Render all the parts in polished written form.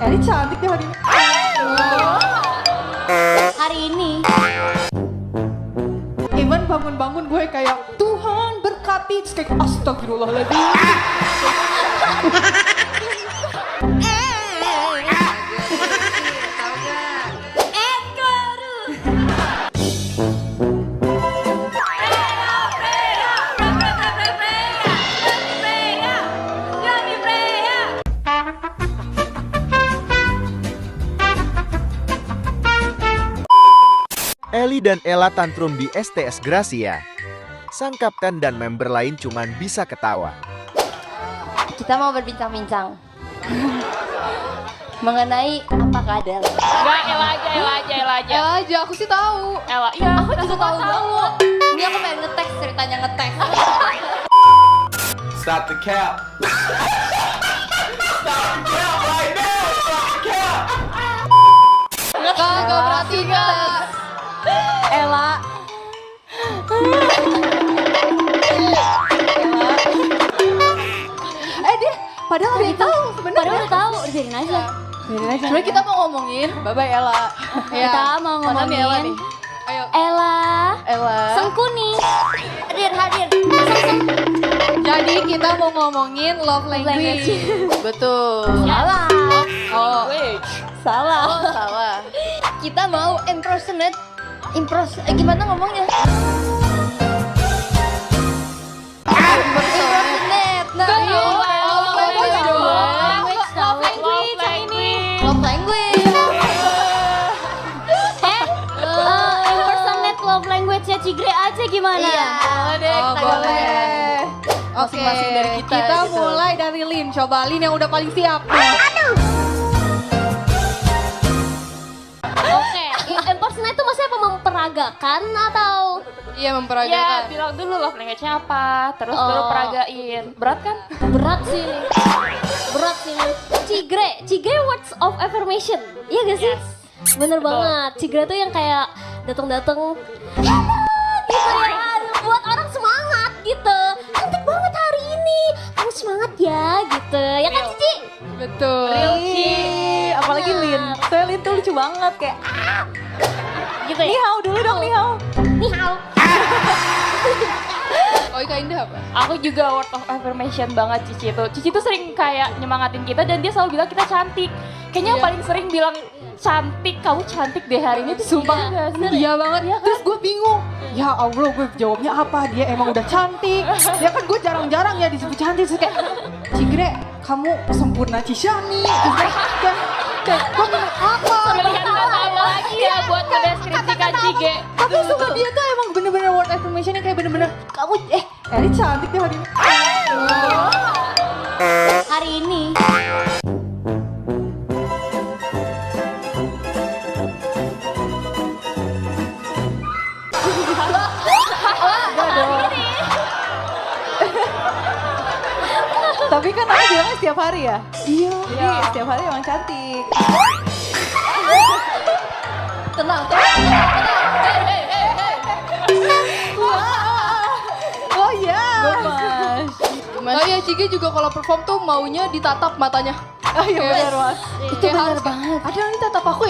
Eli cantik deh hari ini. Hari ini Even bangun-bangun gue kayak Tuhan berkati, terus kayak astagfirullahaladzim. Eli dan Ella tantrum di STS Gracia. Sang kapten dan member lain cuman bisa ketawa. kita mau berbincang-bincang mengenai apa kadal. Enggak, Ella aja. Ella aja, aku sih tahu. Ella, iya. Aku juga tahu banget. Ini aku pengen ngetek ceritanya ngetek. Stop the cap. Stop the cap right now. Stop the cap. Gak berarti gak. Ella. Dia padahal dia tahu sebenarnya. Padahal udah tahu, biarin aja. Sebenarnya kita mau ngomongin, bye Ella. Kita mau Mana nih Ella ngomongin nih? Ayo. Ella Sengkuni. Hadir. Jadi kita mau ngomongin love language. Betul. Salah. Oh, Salah. salah. Kita mau gimana ngomongnya? Impersonate. Nah, love language. Impersonate love language-nya Cigre aja gimana? Iya. Kita boleh. Masing-masing dari kita, Kita gitu. mulai dari Lin. Coba Lin yang udah paling siap. Oke, impersonate itu maksudnya apa, memperagakan atau? Iya, Ya, memperagakan. bilang dulu love language-nya apa, terus baru peragain. Berat kan? Berat sih. Cigre words of affirmation. Iya gak sih? Yes. Bener Betul. banget. Cigre tuh yang kayak dateng hello gitu ya, buat orang semangat gitu. Cantik banget hari ini, kamu semangat ya gitu. Ya kan Cici? Betul. Real Ci. Apalagi Lin. Soalnya Lin tuh lucu banget kayak Gitu ya? Nihao dulu dong, Nihao. Nih hao. Oh, Ika Indah apa? Aku juga word of affirmation banget Cici tuh. Cici tuh sering kayak nyemangatin kita dan dia selalu bilang kita cantik. Kayaknya yang Iya. paling sering bilang cantik, kamu cantik deh hari ini tuh sumpah Iya, gak sih? Iya banget. Terus gue bingung. Ya Allah, gue jawabnya apa? Dia emang udah cantik. Ya kan gue jarang-jarang ya disebut cantik. Terus kayak, Cigre, kamu sempurna Cishani. Kayak, gue bilang apa? Pilihan kata apa lagi ya buat mendeskripsikan Cige. Tapi suka dia tuh emang bener-bener word affirmation yang kayak bener-bener kamu Eli cantik deh hari ini. Hari ini Tapi kan aku bilangnya setiap hari ya. Iya. Jadi setiap hari emang cantik. tenang. Oh iya. Oh iya, Cige juga kalau perform tuh maunya ditatap matanya. Oh iya benar Mas. Itu benar harus banget. Ada yang tatap aku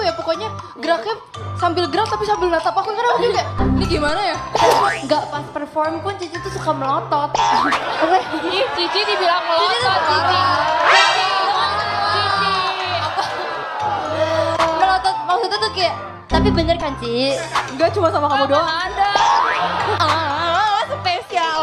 ya, pokoknya geraknya sambil gerak tapi sambil natap aku karena aku juga ini gimana ya? Nggak pas perform pun Cici tuh suka melotot. Ih, Cici dibilang melotot, Cici. Melotot maksudnya tuh kayak, tapi bener kan Ci? Enggak cuma sama kamu doang. Ada. Spesial.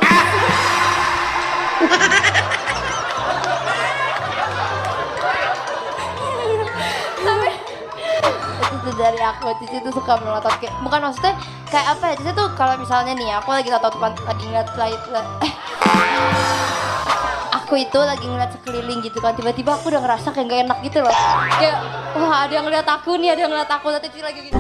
Itu dari aku, Cici tuh suka melotot kayak, bukan maksudnya kayak apa ya, Cici tuh kalau misalnya nih aku lagi lagi ngeliat aku itu lagi ngeliat sekeliling gitu kan, tiba-tiba aku udah ngerasa kayak gak enak gitu loh. Kayak, wah ada yang ngeliat aku nih, ada yang ngeliat aku, tapi Cici lagi gitu.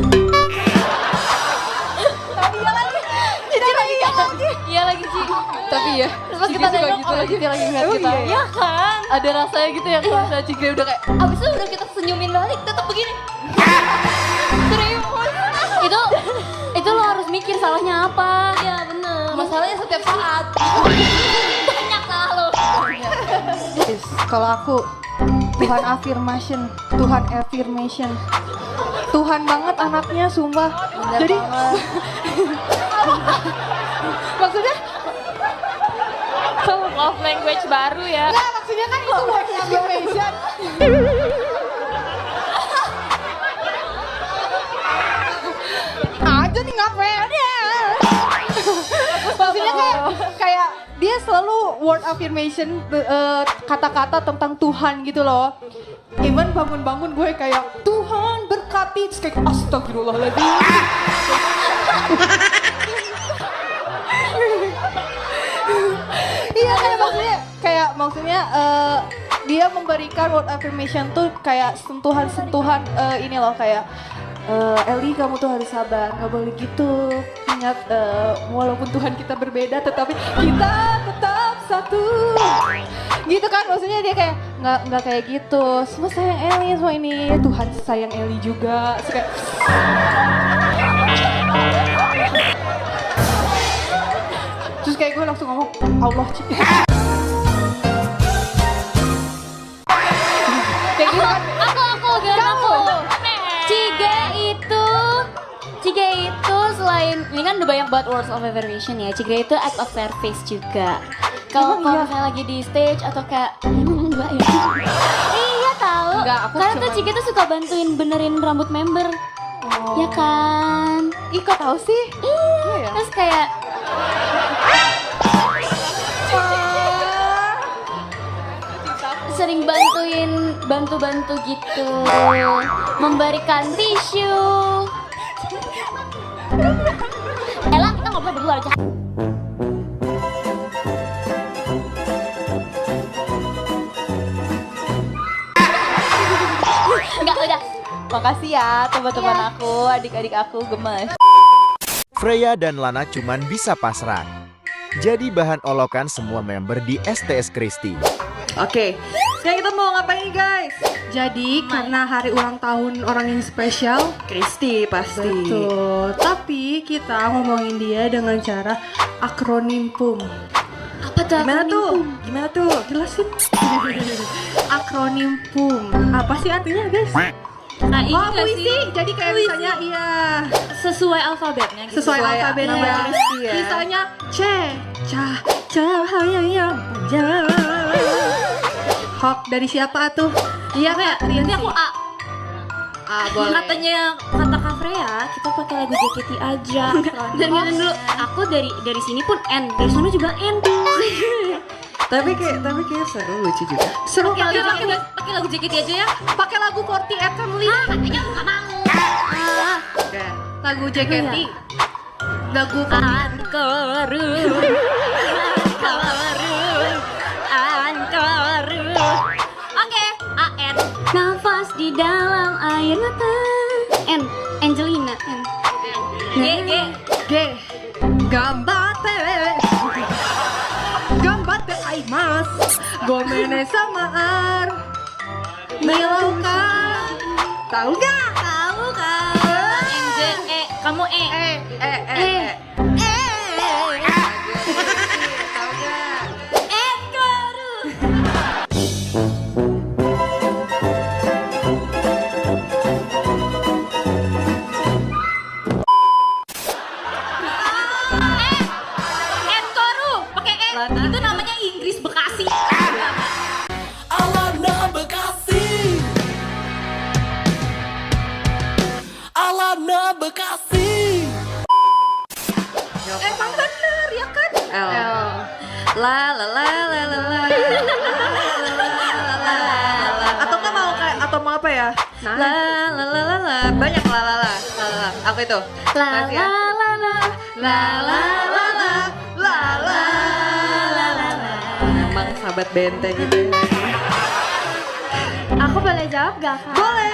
Iya lagi Ci. Tapi ya, Terus pas kita nengok, oh Cici lagi ngeliat Emang kita. iya? Iya kan? ada rasanya gitu ya kalau misalnya Cigre udah kayak Abis itu udah kita senyumin balik, tetap begini. Serius. Itu lo harus mikir salahnya apa. Iya bener. masalahnya setiap saat. Banyak salah lo. Kalau aku Tuhan affirmation, Tuhan affirmation. Tuhan banget anaknya, sumpah. Jadi maksudnya Love language baru ya. nggak, maksudnya kan itu word affirmation. Aja nih ngapain ya? Maksudnya kayak dia selalu word affirmation, kata-kata tentang Tuhan gitu loh. Even bangun-bangun gue kayak Tuhan berkati, terus kayak astagfirullahaladzim. Iya kayak maksudnya dia memberikan word affirmation tuh kayak sentuhan-sentuhan ini loh kayak Eli, kamu tuh harus sabar, nggak boleh gitu. Ingat, walaupun Tuhan kita berbeda, tetapi kita tetap satu. Gitu kan, maksudnya dia kayak nggak kayak gitu. Semua sayang Eli, semua ini Tuhan sayang Eli juga. Terus kayak, terus kayak gue langsung ngomong Allah cik. Kayak gitu kan. Aku. Cige itu selain ini kan udah banyak banget words of affirmation ya. Cige itu act of service juga. Kalau misalnya lagi di stage atau kayak enggak ya. Iya tahu. Enggak, aku karena tuh cuman- Cige tuh suka bantuin benerin rambut member. Ya kan? Ih, kok tahu sih? Iya. ya? Terus kayak sering bantu gitu, memberikan tisu. Ella, kita ngobrol berdua aja. Enggak, udah. Makasih ya teman-teman Iya. aku, adik-adik aku gemes. Freya dan Lana cuman bisa pasrah. Jadi bahan olokan semua member di STS Kristi. Oke, sekarang kita mau ngapain nih guys? Jadi karena hari ulang tahun orang yang spesial, Kristi pasti. betul. Tapi kita ngomongin dia dengan cara akronim PUM. Apa tuh? Gimana akronim tuh? PUM? Gimana tuh? Jelasin. Akronim PUM. Apa sih artinya guys? Nah, ini Oh, nggak puisi. sih? Jadi kayak misalnya iya Sesuai alfabetnya gitu. sesuai Sesuai alfabetnya. nama Kristi ya. Misalnya C, cahaya yang panjang. Hok dari siapa tuh? Iya kayak nanti aku A. Boleh. Katanya kata Kak Freya, kita pakai lagu JKT aja. Dan dulu aku dari sini pun N, dari sana juga N. Tapi kayak seru, lucu juga. Seru Pakai lagu JKT aja ya. pakai lagu 48 Family. Katanya nggak mau. Oke. Lagu JKT. Lagu Oke, AN. Nafas di dalam air mata. N, Angelina. N. G. G. Gambate. Gambate aimas. Gomene sama ar. Melauka. Tahu gak? Tahu kan? NJ, kamu E. Tahu gak? Ekoru. Ekoru, pakai E. Itu namanya Inggris Bekasi. Alana Bekasi. Alana Bekasi. Emang bener ya kan? L. La la la la la la. Atau nggak mau kayak atau mau apa ya? La la la la la. Banyak la la la. La la la. Aku itu. La Makasih ya. la la la. La la la la. La la la la la. Emang sahabat benteng gitu. Aku boleh jawab gak kak? Boleh.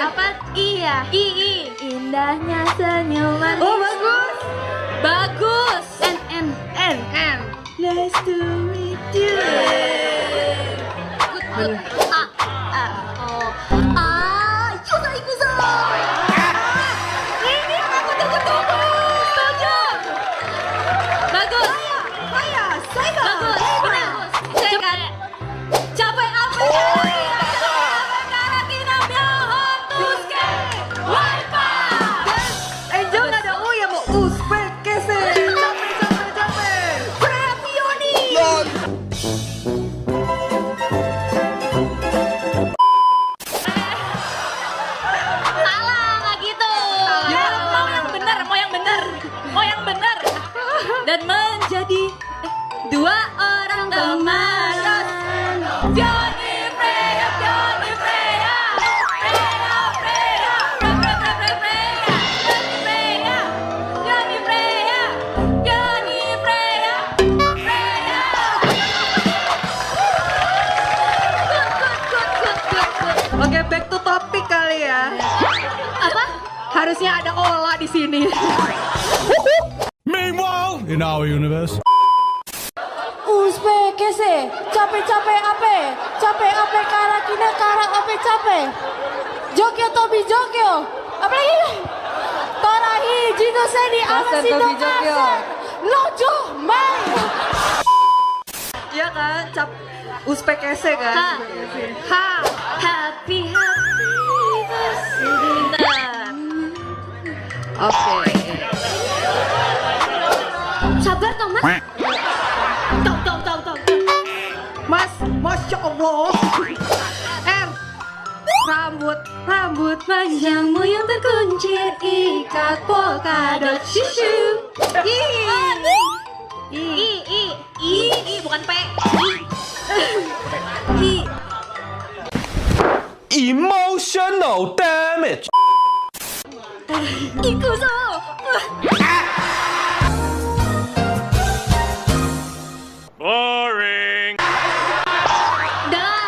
Apa? Iya. I. Indahnya senyuman. Oh bagus. Bagus. N. Nice to meet you. Good. A. Oh. Yusa ikusa. Ini aku tunggu. Setuju. Bagus. Bagus. Benar. Capek apa ya? topik kali ya. Apa? Harusnya ada Ola di sini. Meanwhile, in our universe. Uzbek kese, capek-capek ape, capek ape kara kina kara ape capek. Jokyo tobi jokyo. Apa lagi? Torahi jino seni Kasen amasino tobi jokyo. kasen. Lojo mai. Iya kan, Uzbek kese kan. Ha. Ha. Happy birthday. Bentar. Oke. Sabar dong, Mas. Tau. Mas, Masya Allah. Rambut panjangmu yang terkuncir ikat polkadot shushu. I bukan P. Emotional damage. Ikuzo. Boring. Dah.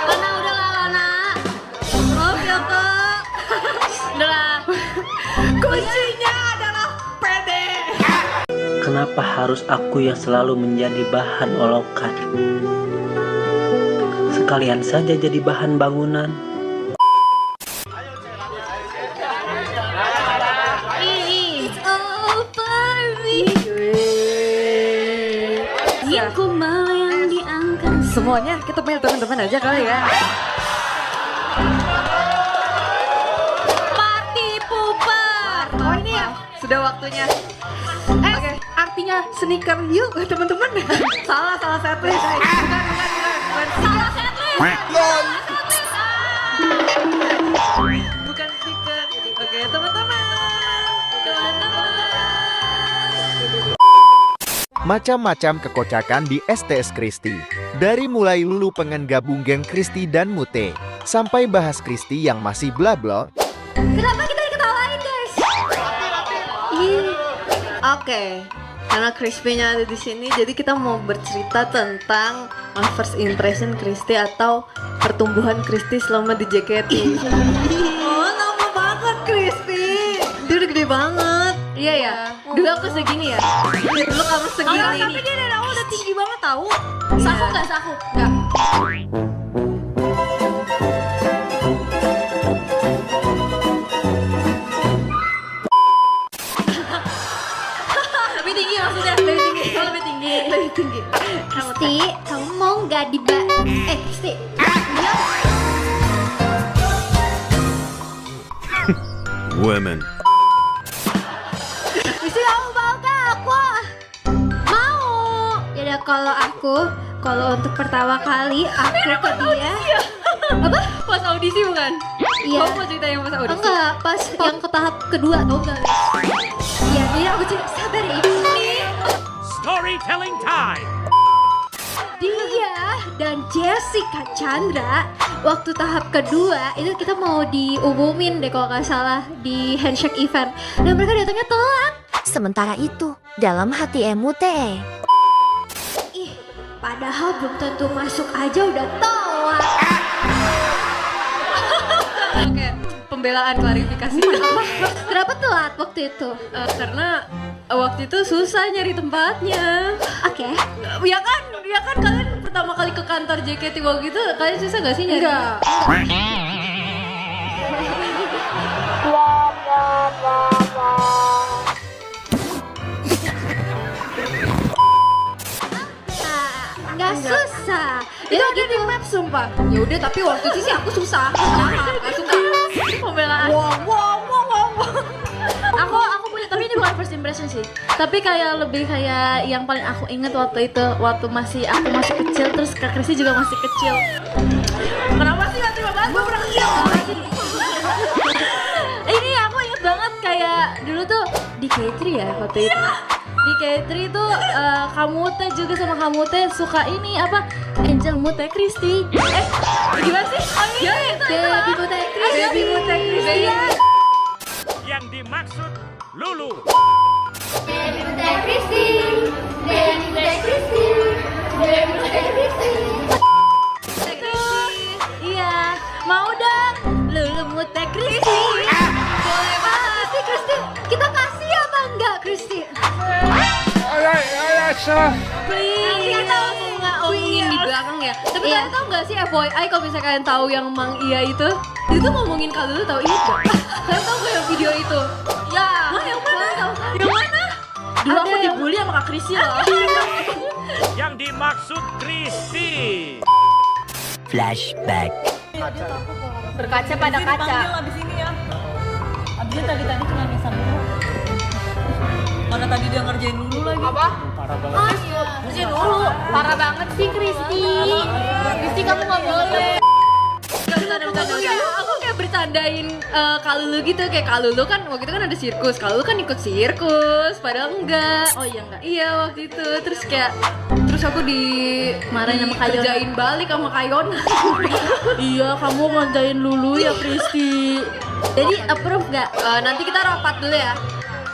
Lana udah lah Lana. Oke kak. Udah lah. Kuncinya adalah pede. Kenapa harus aku yang selalu menjadi bahan olokan? Sekalian saja jadi bahan bangunan. It's over me. Yang ku melayang di angkasa. Semuanya kita panggil teman-teman aja kali ya. Party pooper. Oh ini ya, sudah waktunya. Oke. Artinya sneaker yuk teman-teman. Salah setlist. Salah setlist. Bukan stiker. Oke teman-teman. Macam-macam kekocakan di STS Kristi. Dari mulai Lulu pengen gabung geng Kristi dan Mute, sampai bahas Kristi yang masih bla-bla. Kenapa kita diketawain, guys? Oke. Karena Crispy-nya ada di sini, jadi kita mau bercerita tentang first impression Kristi atau pertumbuhan Kristi selama di JKT. Oh, lama banget Kristi. Dia udah gede banget. Iya ya. Dulu aku segini ya. Dulu kamu segini. Tapi dia dari awal udah tinggi banget tahu. Saku nggak saku? Nggak. Lebih tinggi maksudnya. Lebih tinggi. Oh, lebih tinggi. Lebih tinggi. Kristi, kamu mau nggak Kristi? Women. Kristi kamu mau ke aku? Mau. Yaudah kalau untuk pertama kali aku ke dia. Apa? Pas audisi bukan? Iya. Kamu mau cerita yang pas audisi? Enggak, pas yang ke tahap kedua tau nggak? Iya, jadi aku cerita sabar ya ini. Storytelling time. Dia dan Jessica Chandra waktu tahap kedua itu kita mau diumumin deh kalau nggak salah di handshake event dan mereka datangnya telat. Sementara itu, dalam hati Emute, Ih, padahal belum tentu masuk aja udah telat. Oke, pembelaan klarifikasi. Kenapa telat waktu itu? Karena waktu itu susah nyari tempatnya. Oke. Ya kan kalian pertama kali ke kantor JKT waktu itu kalian susah gak sih nyari? Enggak. Nggak susah. Itu ada di map sumpah. Ya udah tapi waktu itu sih aku susah. Nggak suka. Pembelaan. Wow. Aku punya, tapi ini bukan first impression sih. Tapi kayak lebih kayak yang paling aku inget waktu itu, waktu aku masih kecil, terus Kak Kristi juga masih kecil. Kenapa sih gak terima banget? Gue pernah kecil. Ini aku inget banget kayak dulu tuh di K3 ya waktu itu. Di K3 tuh kamu teh juga sama kamu teh suka ini apa Angel Mute Kristi. Gimana sih? Oh iya itu. Baby Mute Kristi. Baby Mute Kristi. Yang dimaksud Lulu. Baby Mute Kristi. Baby Mute Kristi. Baby Mute Kristi. Iya, mau dong. Nanti kita nggak omongin di belakang ya. Tapi kalian tahu nggak sih FYI kalau misalnya kalian tahu yang Mang Iya itu ngomongin kalau dulu tahu ingat nggak? Kalian tahu nggak yang video itu? Ya. Yang mana? Yang mana? Dulu aku dibully sama Kak Krisya loh. Yang dimaksud Kristi. Flashback. Berkaca pada kaca. Abis ini ya. Abisnya tadi cuma nisan dulu. Mana tadi dia ngerjain dulu lagi. Apa? Ngerjain dulu. Parah banget sih Kristi. Kristi kamu nggak boleh. Aku kayak bercandain Kalulu gitu, kayak Kalulu kan waktu itu kan ada sirkus, Kalulu kan ikut sirkus, padahal enggak. Oh iya enggak. Iya waktu itu, terus aku Marahin sama Kayona. dikerjain balik sama Kayona. Iya kamu ngerjain Lulu ya Kristi. Jadi approve nggak? Nanti kita rapat dulu ya.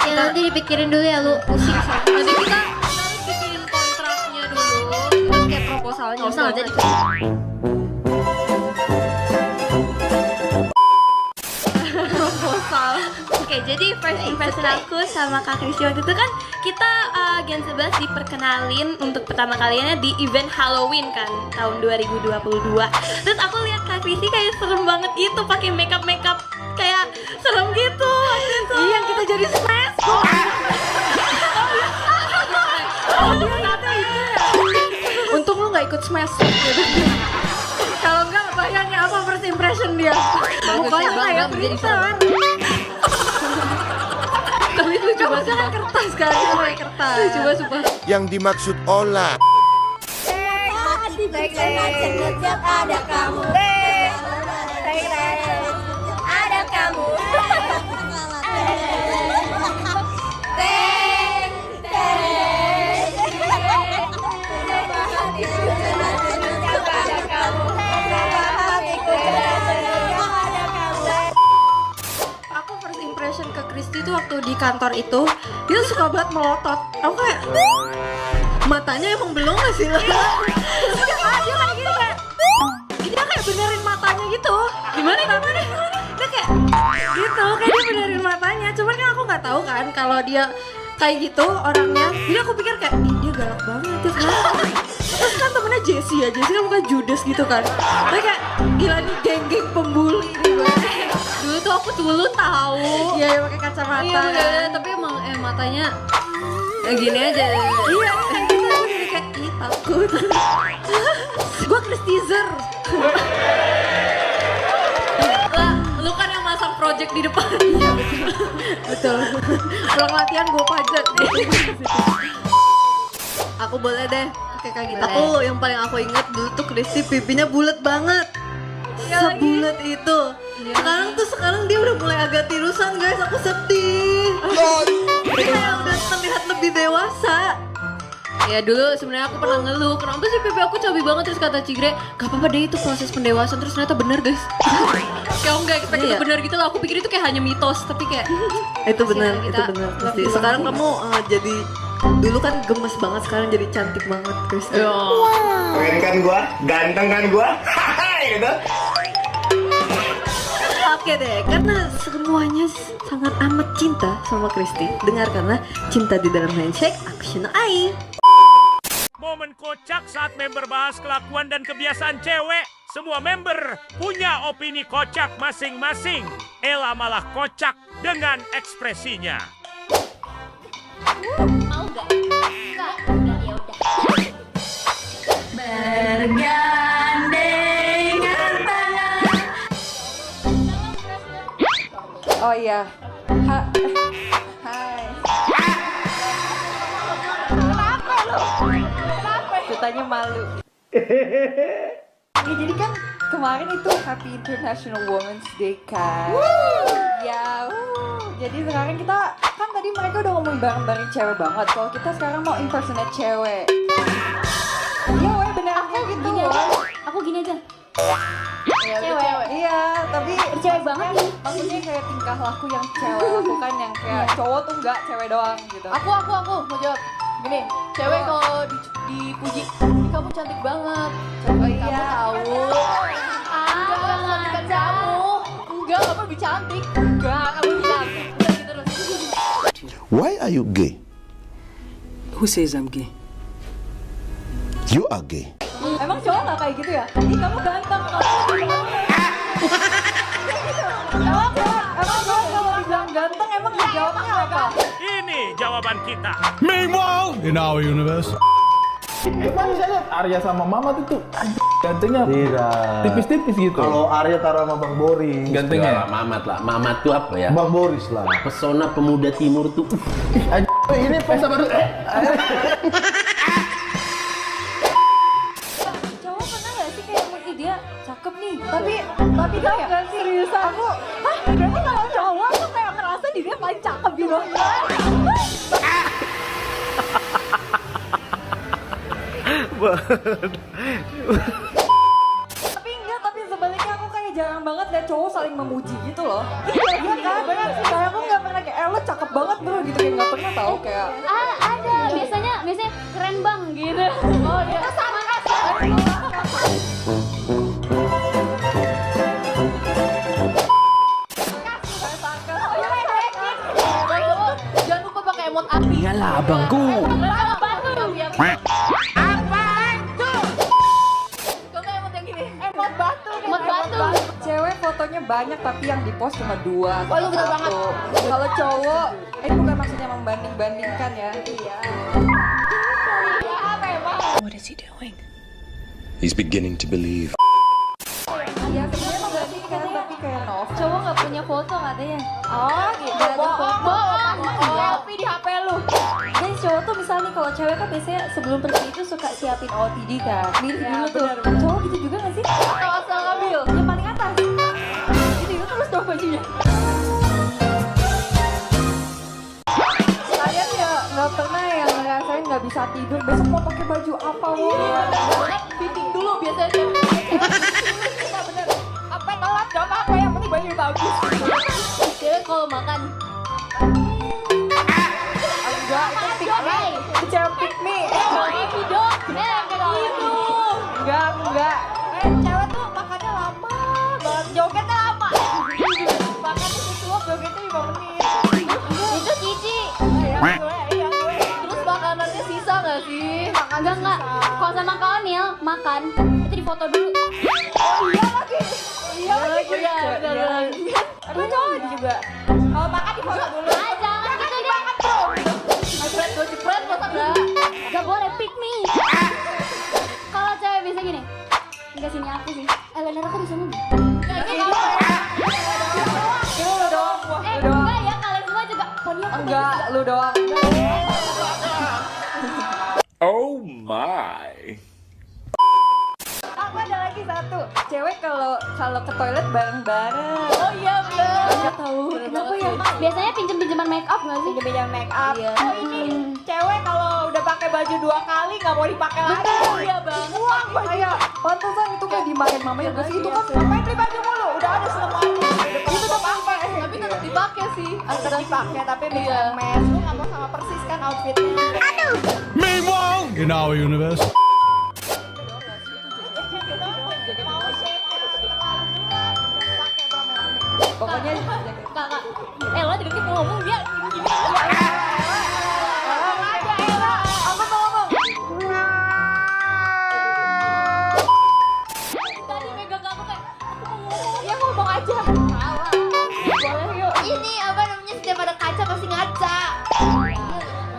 Ya nanti dipikirin dulu ya lu. Pusing soalnya. Nanti kita harus bikin kontraknya dulu, terus kayak proposalnya. Nggak usah jadi. Proposal. Oke, jadi first impression aku sama Kak Kristi waktu itu kan kita Gen 11 diperkenalin untuk pertama kalinya di event Halloween kan tahun 2022. Terus aku lihat Kak Kristi kayak serem banget gitu pakai makeup kayak serem gitu waktu itu. Iya, kita jadi smash. Untung lu nggak ikut smash gitu. Kalau enggak bayangin apa first impression dia. Mukanya kayak printer. Tapi lucu banget kan kertas kan, kayak kertas. Lucu banget sumpah. Yang dimaksud Ola. Ada kamu. Ada kamu. Aku first impression ke Kristi tuh waktu di kantor itu, dia suka banget melotot. Aku kayak matanya emang belum nggak sih? Dia kayak gini kayak dia kayak benerin matanya gitu. Gimana? Dia kayak gitu, kayak dia benerin matanya. Cuman kan aku nggak tahu kan kalau dia kayak gitu orangnya. Jadi aku pikir kayak ih, dia galak banget ya kan. Terus kan temennya Jessie kan bukan Judas gitu kan. Dia kayak gila nih geng-geng pembuli nih gue. Dulu tuh aku dulu tahu. Iya, pakai kacamata. Iya, tapi emang matanya gini aja. Iya, kayak gitu. Jadi kayak ih takut. Gue Kristizer. Lah, lu kan yang masang project di depan. Iya, betul. Pulang latihan gue pajak. Aku boleh deh kayak gitu. Aku yang paling aku ingat dulu tuh Kristi pipinya bulat banget. Sebulat itu. Sekarang dia udah mulai agak tirusan guys, aku sedih. Dia kayak udah terlihat lebih dewasa. Ya dulu sebenarnya aku pernah ngeluh, kenapa sih pipi aku cabi banget, terus kata Cigre, gak apa-apa deh itu proses pendewasaan, terus ternyata bener guys. Kayak enggak expect itu bener gitu loh, aku pikir itu kayak hanya mitos, tapi kayak Itu benar, Kristi. Sekarang kamu jadi dulu kan gemes banget, sekarang jadi cantik banget Kristi. Keren kan gua? Ganteng kan gua? Hahaha gitu. Oke deh, karena semuanya sangat amat cinta sama Kristi, dengarkanlah Cinta di Dalam Handshake, Action AI. Momen kocak saat member bahas kelakuan dan kebiasaan cewek. Semua member punya opini kocak masing-masing. Ella malah kocak dengan ekspresinya. Mau gak? Enggak. Udah ya udah. bergandengan tangan. Oh iya. Hai. Kenapa lu? Kenapa? Ditanya malu. Ya, jadi kan kemarin itu Happy International Women's Day kan. Ya, jadi sekarang kita kan tadi mereka udah ngomong bareng-bareng cewek banget. Kalau kita sekarang mau impersonate cewek. Iya, weh bener aku gitu. Aku gini aja. Ya, Cewek. Iya, tapi Cewek banget nih. maksudnya kayak tingkah laku yang cewek lakukan yang kayak cowok tuh enggak, cewek doang gitu. Aku mau jawab. Gini, cewek kalau dipuji, "Ih, kamu cantik banget." Cewek kamu tahu. Enggak, cantik kamu. Enggak, kamu lebih cantik. Enggak, kamu lebih cantik. Udah gitu terus. Why are you gay? Who says I'm gay? You are gay. Emang cowok nggak kayak gitu ya? Ih kamu ganteng. Emang cowok kalau dibilang ganteng emang jawabnya apa? Ini jawaban kita. Meanwhile, in our universe. Emang bisa lihat Arya sama Mamat itu gantengnya Tidak. tipis-tipis gitu. Kalau Arya taruh sama Bang Boris. Gantengnya Mamat lah. Mamat tuh apa ya? Bang Boris lah. Pesona pemuda timur tuh. ini pesa baru. Cowok pernah nggak sih kayak mungkin dia cakep nih, tapi tau nggak sih seriusan? Aku, hah? Berarti kalau cowok aku kayak ngerasa dia paling cakep gitu. Tapi sebaliknya aku kayak jarang banget liat cowok saling memuji gitu loh. Iya kan? Benar sih, kayak aku nggak pernah kayak lo cakep banget bro gitu, kayak nggak pernah tahu kayak. Ada biasanya keren bang gitu. Oh iya. Sama jangan lupa pakai emot api. Iyalah abangku. Emot batu. Cewek fotonya banyak tapi yang di post cuma 2 atau 1. Kalau cowok, ini bukan maksudnya membanding-bandingkan ya. Iya. What is he doing? He's beginning to believe. Ya sebenarnya emang gak sih kan, tapi kayak novel. Cowok nggak punya foto katanya. Oh gitu. Bohong. Selfie di HP lu. Dan cowok tuh misalnya nih, kalau cewek kan biasanya sebelum pergi itu suka siapin OOTD kan. Mirip dulu tuh. Cowok gitu juga nggak sih? Atau asal ngambil Yang paling atas. itu terus dong bajunya. Kalian ya nggak pernah yang ngerasain nggak bisa tidur, besok mau pakai baju apa? Fitting dulu biasanya. Bener. Apa telat gak apa-apa, yang penting baju bagus. Cewek kalau makan. Enggak, itu pick me. Itu cewek pick me. Itu dong. Itu. Enggak. Cewek tuh makannya lama banget, jogetnya lama. Makan itu suap, jogetnya 5 menit. Itu cici. Iya gue. Terus makanannya sisa gak sih? Enggak. Kalau sama Kaonil makan itu difoto dulu. Iya lagi. Bener. Emang cowok juga. Kalau makan di foto dulu. Jangan gitu deh. Gue jepret, masa enggak? Gak boleh pick me. Kalau cewek bisa gini. Enggak sini aku sih. Elena aku di sana. Lu doang. Enggak ya, kalian semua juga. Poni aku Enggak, lu doang. Oh my. Aku ada lagi satu. Cewek kalau ke toilet bareng-bareng. Oh iya bener. nggak tahu. Kenapa ya? Biasanya pinjem-pinjeman make up nggak sih? Pinjam make up. Iya. Oh ini cewek kalau udah pakai baju 2 kali nggak mau dipakai lagi. Iya banget. Wah kayak pantesan itu kayak dimarahin mamanya gak sih? Itu kan ngapain beli baju mulu? Udah ada semuanya. Itu tetap pakai. Tapi tetap dipakai sih. Tetap dipakai tapi bisa match. Lu nggak mau sama persis kan outfitnya. Aduh. Meanwhile, in our universe. Pokoknya Kakak, Ella dari tadi mau ngomong dia gini. Aku mau ngomong. Tadi megang aku kayak Ya ngomong aja. Boleh yuk. Ini apa namanya, setiap ada kaca pasti ngaca.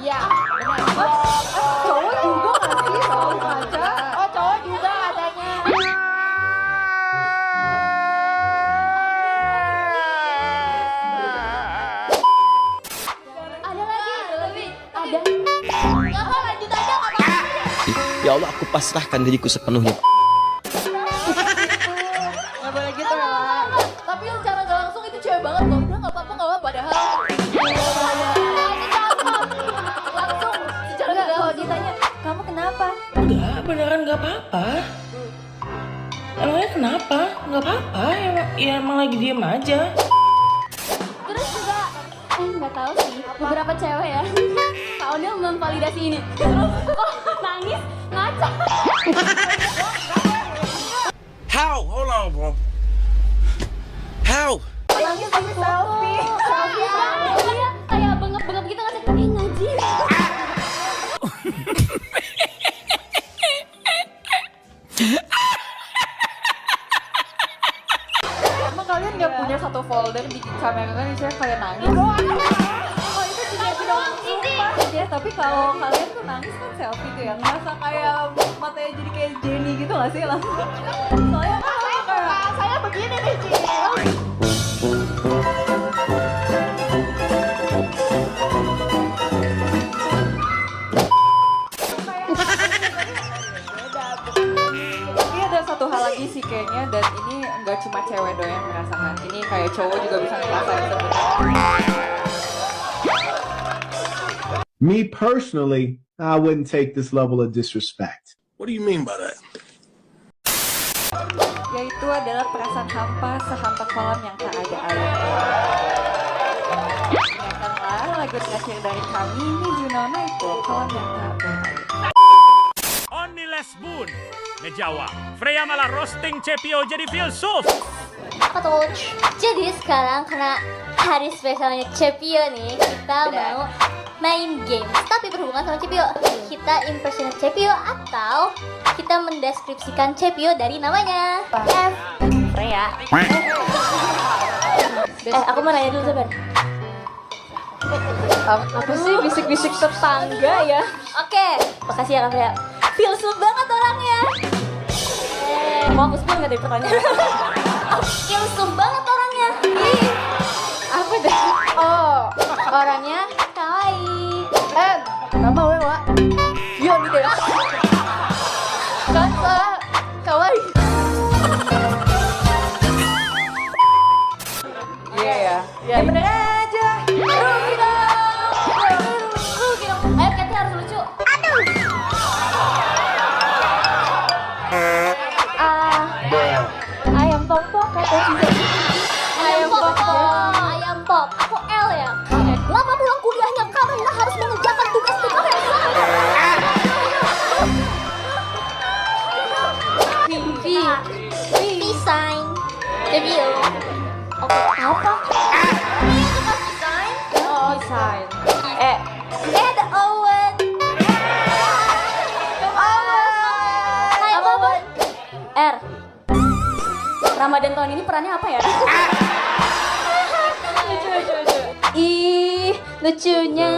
Iya, benar. Cowok juga nggak sih soal kaca? Oh cowok juga katanya. ada lagi, ada. Nggak apa, lanjut aja, nggak apa-apa. Ya Allah, aku pasrahkan diriku sepenuhnya. Nggak boleh gitu ya. Tapi secara nggak langsung itu cewek banget loh. Udah nggak apa-apa, padahal. Langsung secara nggak Kalau langsung. ditanya, kamu kenapa? Enggak, beneran nggak apa-apa. Emangnya kenapa? Nggak apa-apa, ya emang lagi diem aja. Terus juga, nggak tahu sih. Beberapa cewek ya. Kak Onil memvalidasi ini. Terus kok nangis ngaca. How? Hold on, bro. How? Nangis tapi selfie. Iya, kayak bengep-bengep gitu nggak sih? Ngaji. kalian nggak punya satu folder di kamera kan misalnya kalian nangis? Oh itu juga doang sumpah ya. Tapi kalau kalian tuh nangis kan selfie tuh ya, ngerasa kayak matanya jadi kayak Jenny gitu nggak sih langsung? Soalnya kan kayak saya begini nih Ci. Tapi ada satu hal lagi sih kayaknya, dan ini nggak cuma cewek doang yang merasakan. Ini kayak cowok juga bisa ngerasain sebenarnya. Me personally, I wouldn't take this level of disrespect. What do you mean by that? Yaitu adalah perasaan hampa sehampa kolam yang tak ada air. Dengarkanlah lagu terakhir dari kami, ini Junona itu kolam yang tak berair. Only Lesbun ngejawab. Freya malah roasting Cepio jadi filsuf. Coach. Jadi sekarang karena hari spesialnya Cepio nih, kita mau main game. Tapi berhubungan sama Cepio. Kita impersonate Cepio atau kita mendeskripsikan Cepio dari namanya. F. Freya. Aku mau nanya dulu Sabar. Apa sih bisik-bisik tetangga ya? Oke, makasih ya Kak Freya. Filsuf banget orangnya. Mau aku spill nggak dari pertanyaan? Filsuf banget orangnya. Apa dah? Oh, orangnya kawaii. Nama Wewa. Yo nih deh. Kan kawaii. Iya ya. Ya bener aja. Rugi dong. Rugi dong. Ayo Kathy harus lucu. Aduh. Ayam pop-pop Ayam pop-pop. Ayam pop. Aku L ya. Lama pulang kuliahnya karena harus mengerjakan tugas-tugas yang V sign. Review. Oke, apa? Ini tukang desain. Oh, desain. Ada Owen. Hai Owen. R. Ramadan tahun ini perannya apa ya? Ih, lucunya.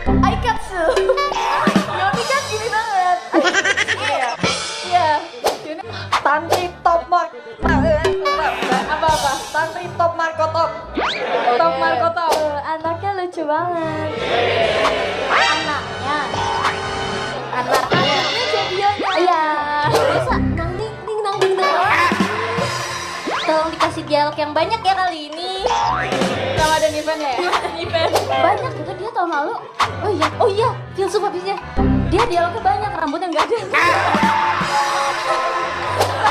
Aikatsu. Yoni kan gini banget. Iya. Tantri top mark. Apa? Tantri top markotop. Top markotop. Anaknya lucu banget. Anaknya Cepionya. Iya. Bisa nang ding ding nang ding ding. Tolong dikasih dialog yang banyak ya kali ini. Ramadan event ya? Event. Banyak juga dia tahun lalu. Oh iya, filsuf habisnya. Dia dialognya banyak, rambutnya nggak ada.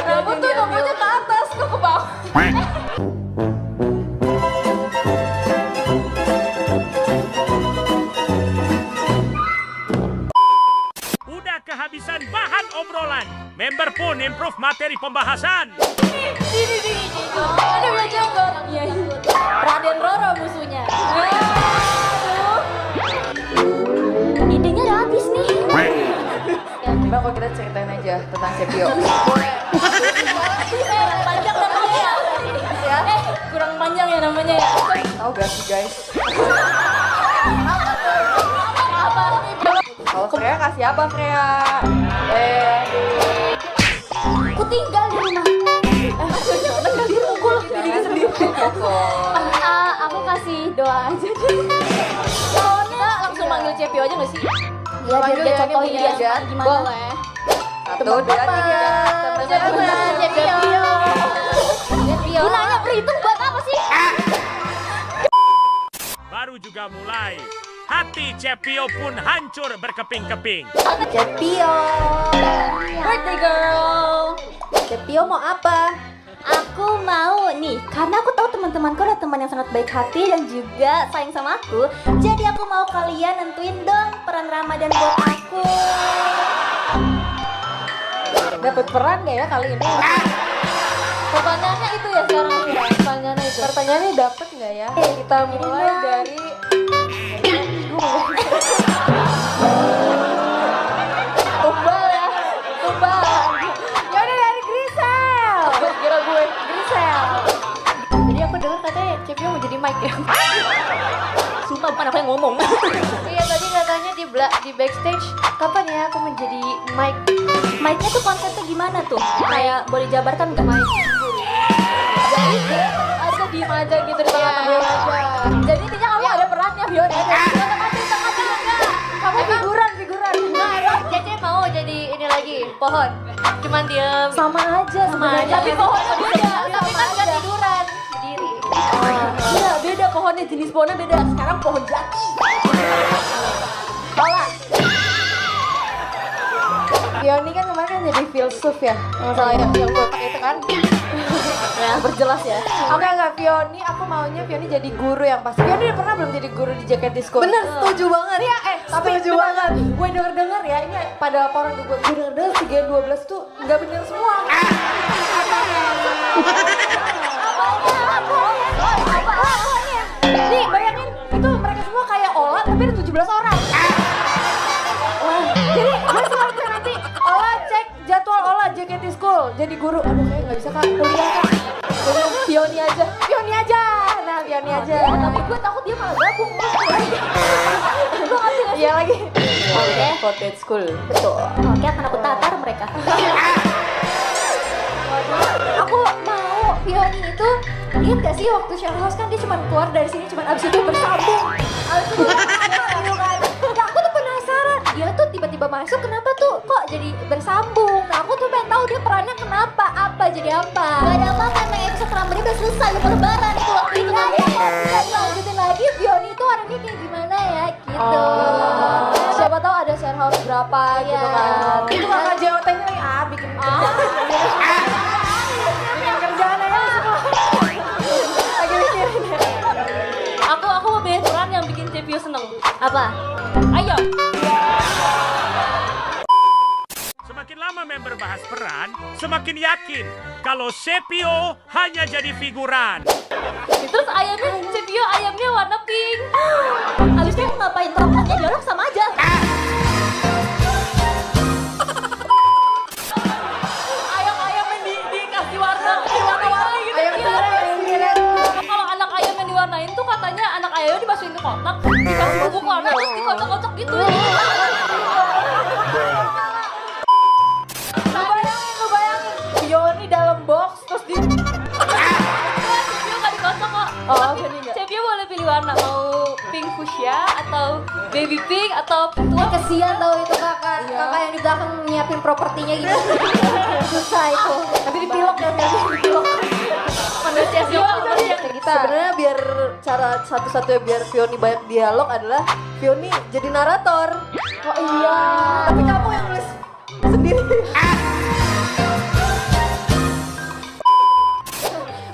Rambut tuh nomornya ke atas, kok ke bawah. Udah kehabisan bahan obrolan. Member pun improve materi pembahasan. Ada udah jongkok. Iya. Raden Roro musuhnya. Idenya udah habis nih. Coba kalau kita ceritain aja tentang Cepio. Panjang namanya ya. Kurang panjang ya namanya ya. Tahu gak sih guys? Apa? Kalau Freya kasih apa Freya? Aku tinggal di rumah. Tinggal dipukul diri sendiri. Aku kasih doa aja deh. Soalnya langsung manggil Cepio aja nggak sih? Iya, biar dia contohin dia gimana. Boleh. 1, 2, 3. Cepio. Cepio. Gunanya berhitung buat apa sih? Baru juga mulai. Hati Cepio pun hancur berkeping-keping. Cepio. Birthday girl. Cepio mau apa? Aku mau nih, karena aku tahu teman-temanku adalah teman yang sangat baik hati dan juga sayang sama aku. Jadi aku mau kalian nentuin dong peran Ramadan buat aku. Dapat peran gak ya kali ini? Pertanyaannya itu ya sekarang. Pertanyaannya itu. Pertanyaannya dapat nggak ya? Kita mulai dari tumbal ya, tumbal. Yaudah dari Grisel. Kira gue. ya. Sumpah bukan aku yang ngomong. Iya tadi katanya di backstage kapan ya aku menjadi mic. Mic-nya tuh konsepnya gimana tuh? Kayak boleh jabarkan nggak mic? Jadi aja diem aja gitu di tengah-tengah aja. Jadi intinya kamu ada perannya Fiona. Kamu figuran. Nah, Cece mau jadi ini lagi pohon. Cuman diem. Sama aja sebenarnya. Tapi pohonnya beda. Tapi kan gak tiduran, berdiri. Iya beda pohonnya, jenis pohonnya beda. Sekarang pohon jati. Salah. Fioni kan kemarin kan jadi filsuf ya, masalah yang gue pakai itu kan. Ya berjelas ya. Enggak Fioni, aku maunya Fioni jadi guru yang pasti. Fioni udah pernah belum jadi guru di JKT School? Bener, setuju banget. Iya, Tapi setuju banget. Gue denger ya, ini pada laporan gue denger 312 tuh nggak bener semua. Nih bayangin, itu mereka semua kayak Ola tapi ada 17 orang. Jadi gue selalu tuh nanti Ola cek jadwal Ola JKT School jadi guru. Aduh kayak nggak bisa kak kuliah kak. Jadi Fioni aja. Nah Fioni aja. Tapi gue takut dia malah gabung. Gue ngasih. Iya lagi. Oke. Cottage School. Betul. Oke akan aku tatar mereka. Aku mau Fioni itu lihat gak sih waktu share house kan dia cuma keluar dari sini cuma abis itu bersambung. Abis itu gitu kan. Nah, aku tuh penasaran dia tuh tiba-tiba masuk kenapa tuh kok jadi bersambung. Nah aku tuh pengen tahu dia perannya kenapa apa jadi apa. Gak ada apa-apa emang episode Ramadi udah selesai udah lebaran itu waktu itu. Nah, ya kalau bisa dilanjutin lagi Fioni itu orangnya kayak gimana ya gitu. Siapa tahu ada share house berapa gitu kan. Itu kakak JOT-nya lagi bikin kerjaan aja semua. Lagi mikirin ya. Aku mau pilih peran yang bikin Cepio seneng. Apa? Ayo. Semakin lama member bahas peran, semakin yakin kalau Sepio hanya jadi figuran. Terus ayamnya Cepio ayamnya warna pink. Habis itu ngapain teroknya dialog sama aja. Ayam dikasih warna gitu. Ayam keren. Kalau anak ayam yang diwarnain tuh katanya anak ayamnya dimasukin ke kotak, dikasih bubuk warna terus dikocok-kocok gitu. Lu bayangin Fioni dalam box terus di Cepio nggak dikocok kok. Fioni enggak. Cepio boleh pilih warna mau pink fuchsia atau baby pink atau tua. Kesian tau itu kakak yang di belakang nyiapin propertinya gitu. Susah itu. Tapi dipilok ya dipilok. Manusia Kita sebenarnya biar cara satu-satunya biar Fioni banyak dialog adalah Fioni jadi narator. Oh iya. Tapi kamu yang nulis sendiri.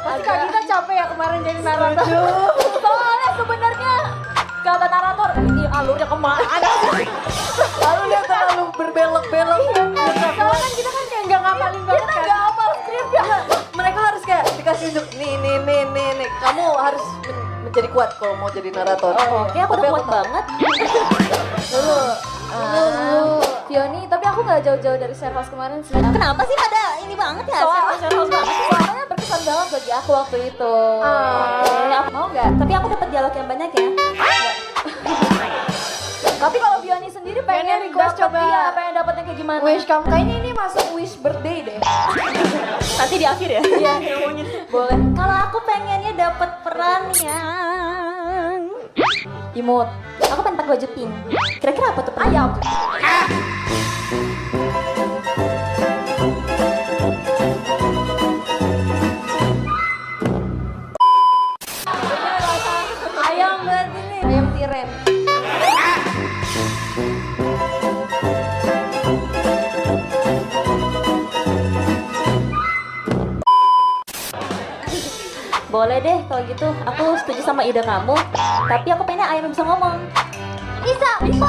Pasti kak kita capek ya kemarin jadi narator. Soalnya sebenarnya kata narator ini alurnya kemana? Lalu dia terlalu berbelok-belok. Soalnya kan kita kan kayak nggak ngapalin banget kan. Kita nggak hafal skrip ya. Mereka harus kayak dikasih unjuk nih. Kamu harus menjadi kuat kalau mau jadi narator. Oke, aku udah kuat banget. Dulu. Fioni, tapi aku nggak jauh-jauh dari share house kemarin sih. Kenapa sih pada ini banget ya? Share house banget. Soalnya berkesan banget bagi aku waktu itu. Mau nggak? Tapi aku dapat dialog yang banyak ya. Tapi kalau Fioni sendiri pengen request coba. Iya, pengen dapatnya kayak gimana? Wish kamu kayaknya ini masuk wish birthday deh. Nanti di akhir ya. Iya, Boleh. Kalau aku pengennya dapat peran yang imut. aku pengen pakai baju pink. Kira-kira apa tuh? Ayam. Ayam berarti nih. Ayam tiren. Boleh deh kalau gitu. Aku setuju sama ide kamu. Tapi aku pengennya ayam yang bisa ngomong. Bisa. Kita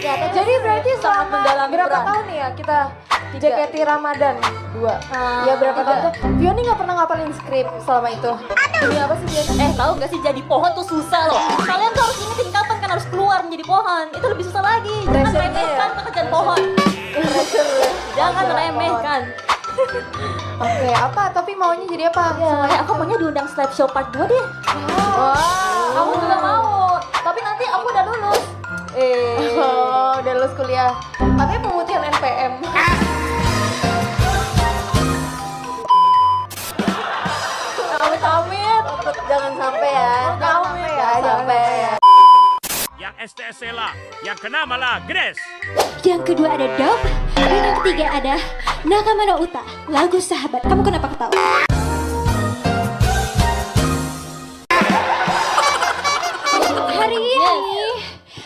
ya. Jadi berarti selama mendalami berapa peran. tahun nih ya kita JKT Ramadan 2? Ya berapa tahun tuh? Fioni nggak pernah ngapalin skrip selama itu. Demi apa sih Fioni? Tahu gak sih jadi pohon tuh susah loh. Kalian tuh harus ingetin kapan kan harus keluar menjadi pohon. Itu lebih susah lagi. Jangan Pressure-nya remehkan pekerjaan pohon. Jangan remehkan. Oke, apa? Tapi maunya jadi apa? Aku maunya diundang slideshow part 2 deh. Wah, Aku juga mau. Tapi nanti aku udah lulus. udah lulus kuliah. Katanya pemutihan NPM. Amit-amit. Jangan sampai ya. Jangan sampai ya. Yang STS Sela, yang kena malah Grace. Yang kedua ada Dog, dan yang ketiga ada Nakamano Uta, lagu Sahabat. Kamu kenapa ketawa? Hari ini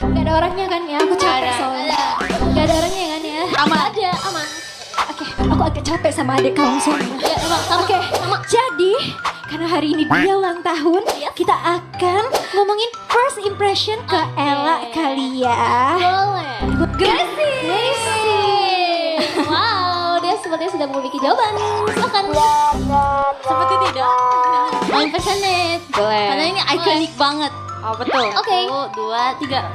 gak ada orangnya kan ya? Aku capek soalnya. Gak ada orangnya kan ya? Aman aja, aman. Oke, aku agak capek sama adik kamu soalnya. Oke, jadi karena hari ini dia ulang tahun, kita akan ngomongin first impression ke Ella kali ya. Boleh. Gracie. Wow, dia sepertinya sudah memiliki jawaban. Silakan. Seperti tidak. Mau impersonate. Boleh. Karena ini ikonik banget. Oh betul. Oke. 1, 2, 3.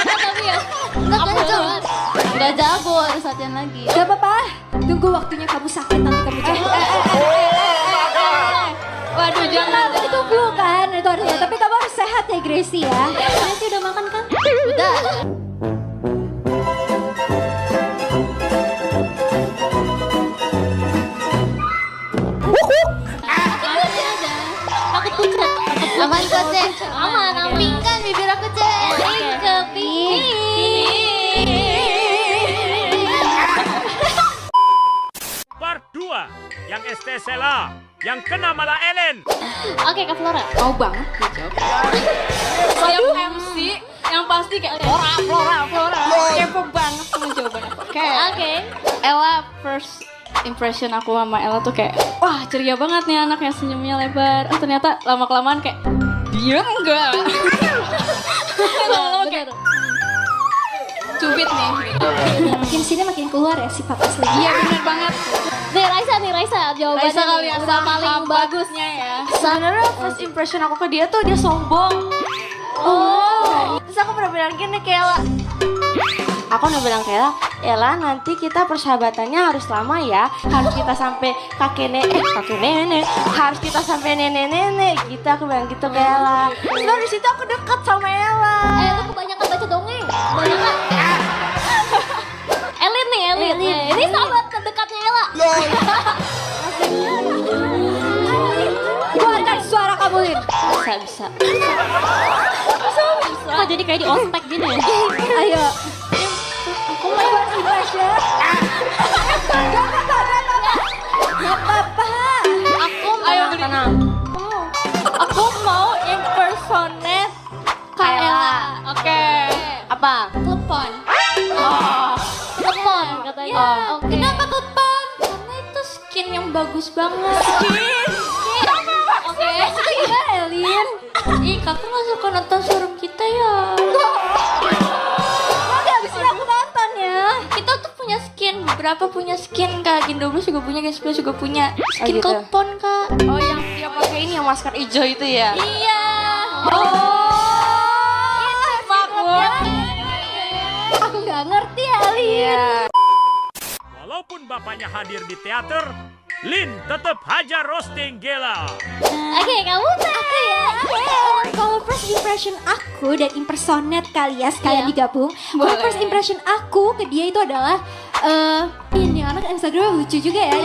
Tapi ya, nggak kenceng. Udah jago, harus latihan lagi. Gak apa-apa. Tunggu waktunya kamu sakit nanti kamu jago. Waduh, jangan. Itu flu kan, itu harusnya. Tapi kamu harus sehat ya Gracie ya. Gracie udah makan kan? Udah. Aku pucat. Aman kok, Cek. Aman, aman. Pink kan bibir aku Cek. Pink. Part 2, yang STS Sela, yang kena malah Ellen. Oke, Kak Flora. Mau banget. Yang MC yang pasti kayak Flora. Kepo banget sama jawaban aku. Oke. Ella, first impression aku sama Ella tuh kayak, wah ceria banget nih anaknya, senyumnya lebar. Oh ternyata lama-kelamaan kayak, dia enggak. Lama-lama kayak, cubit nih. Makin sini makin keluar ya sifat aslinya. Iya bener banget. Nih Raisa jawabannya Raisa kali nih, ya, udah paling bagusnya ya. Sebenarnya first impression aku ke dia tuh dia sombong. Terus aku pernah bilang gini ke Ella. Aku udah bilang ke Ella, nanti kita persahabatannya harus lama ya. Harus kita sampai kakek nenek, harus kita sampai nenek gitu. Aku bilang gitu ke Ella. Terus dari situ aku deket sama Ella. Lu kebanyakan baca dongeng. Kebanyakan. Elin nih, Elin. Ini sahabat terdekatnya Ella. Keluarkan suara kamu Lin. Bisa. Kok jadi kayak di ospek gini ya? Ayo. Aku mau first impression. Gak apa-apa. Tenang. Aku mau impersonate Kak Ella. Oke. Apa? Telepon. Telepon katanya. Oke. Kenapa telepon? Karena itu skin yang bagus banget. Oke. Itu gimana Elin? Ih, kakak gak suka nonton showroom kita ya? Nanti abis ini aku nonton ya. Kita tuh punya skin, beberapa punya skin kak. Gen 12 juga punya, Gen 11 juga punya. Skin gitu. telepon kak. Oh yang dia pakai ini yang masker hijau itu ya? Iya. Aku gak ngerti Elin. Walaupun bapaknya hadir di teater, Lin tetap hajar roasting Gela. Oke, kamu aku ya. Kalau first impression aku dan impersonate kali ya sekalian digabung. Kalau first impression aku ke dia itu adalah ini anak Instagramnya lucu juga ya.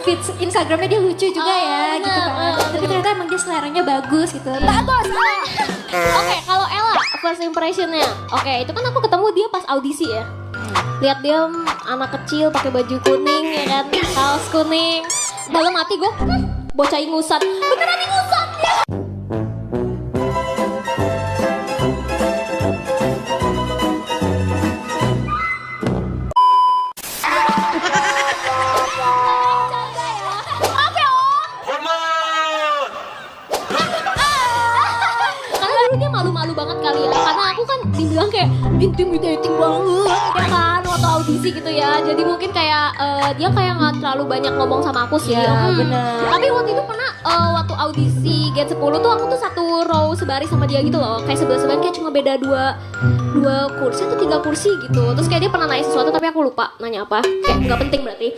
Feed Instagramnya dia lucu juga ya gitu kan. Tapi ternyata emang dia seleranya bagus gitu. Bagus. Oke, kalau Ella first impressionnya, oke itu kan aku ketemu dia pas audisi ya. Lihat dia anak kecil pakai baju kuning ya kan, kaos kuning. Dalam hati gue, bocah ingusan, beneran ingusan ya. Karena dia malu-malu banget kali ya. Karena aku kan dibilang kayak intimidating banget ya kan waktu audisi gitu ya. Jadi mungkin kayak dia kayak nggak terlalu banyak ngomong sama aku sih. Ya, bener. Tapi waktu itu pernah waktu audisi Gen 10 tuh aku tuh satu row sebaris sama dia gitu loh. Kayak sebelah kayak cuma beda dua kursi atau 3 kursi gitu. Terus kayak dia pernah nanya sesuatu tapi aku lupa nanya apa. Kayak nggak penting berarti.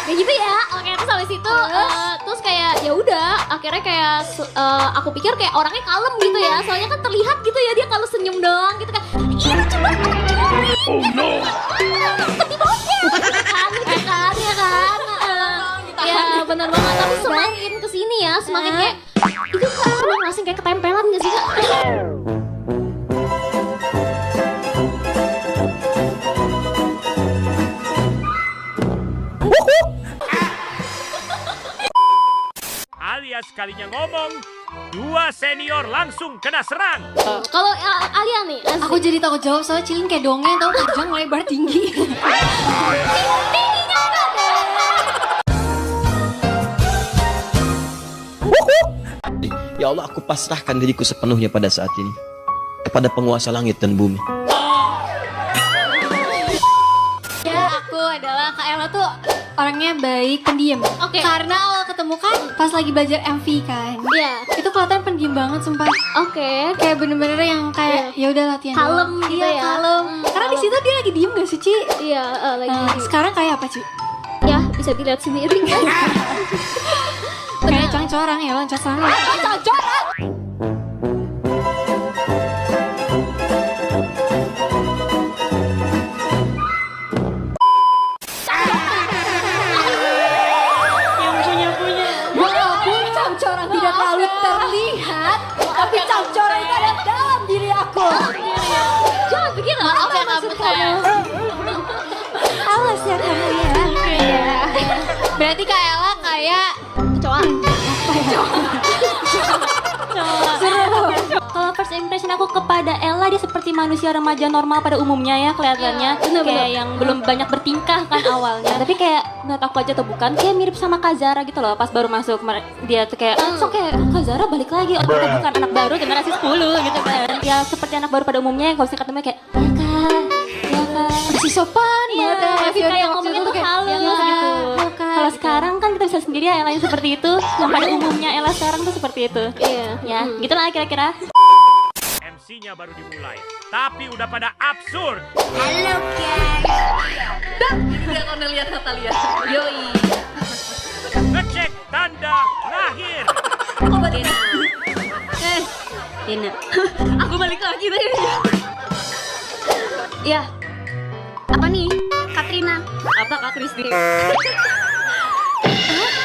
Kayak gitu ya. Oke, terus habis itu terus kayak ya udah akhirnya kayak aku pikir kayak orangnya kalem gitu ya. Soalnya kan terlihat gitu ya dia kalau senyum doang gitu kan. Iya coba. Oh no. Sedih banget ya kan. Ya benar banget. Tapi semakin kesini ya semakin kayak itu kan langsung kayak ketempelan gak sih Kak? Alias sekalinya ngomong, 2 senior langsung kena serang. Kalau Alia nih, Aku jadi takut jawab soalnya Cilin kayak dongeng tau, panjang lebar tinggi. Ya Allah, aku pasrahkan diriku sepenuhnya pada saat ini kepada penguasa langit dan bumi. Ya, aku adalah Kak Ella tuh orangnya baik, pendiam. Oke. Karena awal ketemu kan pas lagi belajar MV kan. Iya. Itu kelihatan pendiam banget sumpah. Oke. Kayak bener-bener yang kayak ya udah latihan Kalem doang. gitu Iya, ya. kalem. Karena di situ dia lagi diem gak sih, Ci? Iya, lagi. Sekarang kayak apa, Ci? Ya, bisa dilihat sendiri kan. Kayak cang-corang ya, loncat sana. Cocok. Walaupun cang-corang tidak terlalu terlihat, tapi cang-corang itu ada dalam diri aku. Jangan begitu. Maaf ya Maksud kamu. Awas ya kamu ya. Berarti Kak Ella kayak Kecoa. Kalau first impression aku kepada Ella, dia seperti manusia remaja normal pada umumnya ya kelihatannya. Kayak yang belum banyak bertingkah kan awalnya. Tapi kayak menurut aku aja atau bukan, kayak mirip sama Kak Zara gitu loh. Pas baru masuk dia tuh kayak, so kayak Kak Zara balik lagi. Oh, kita bukan anak baru generasi 10 gitu kan. Ya seperti anak baru pada umumnya, kalau misalnya ketemu kayak, ya Kak, ya Kak. masih sopan Iya, banget ya. tapi Fiona kayak waktu ngomongnya itu tuh kayak, halus ya, gitu. Kak. Kalau sekarang kan kita bisa sendiri ya Ella yang seperti itu. Yang pada umumnya Ella sekarang tuh seperti itu. Iya. Ya, gitulah kira-kira. MC-nya baru dimulai, tapi udah pada absurd. Halo guys. Udah kau lihat Natalia. Yoi. Ngecek tanda lahir. Dena. Dena. Aku balik lagi tadi. Ya. Apa nih? Katrina. Apa Kak Kristi?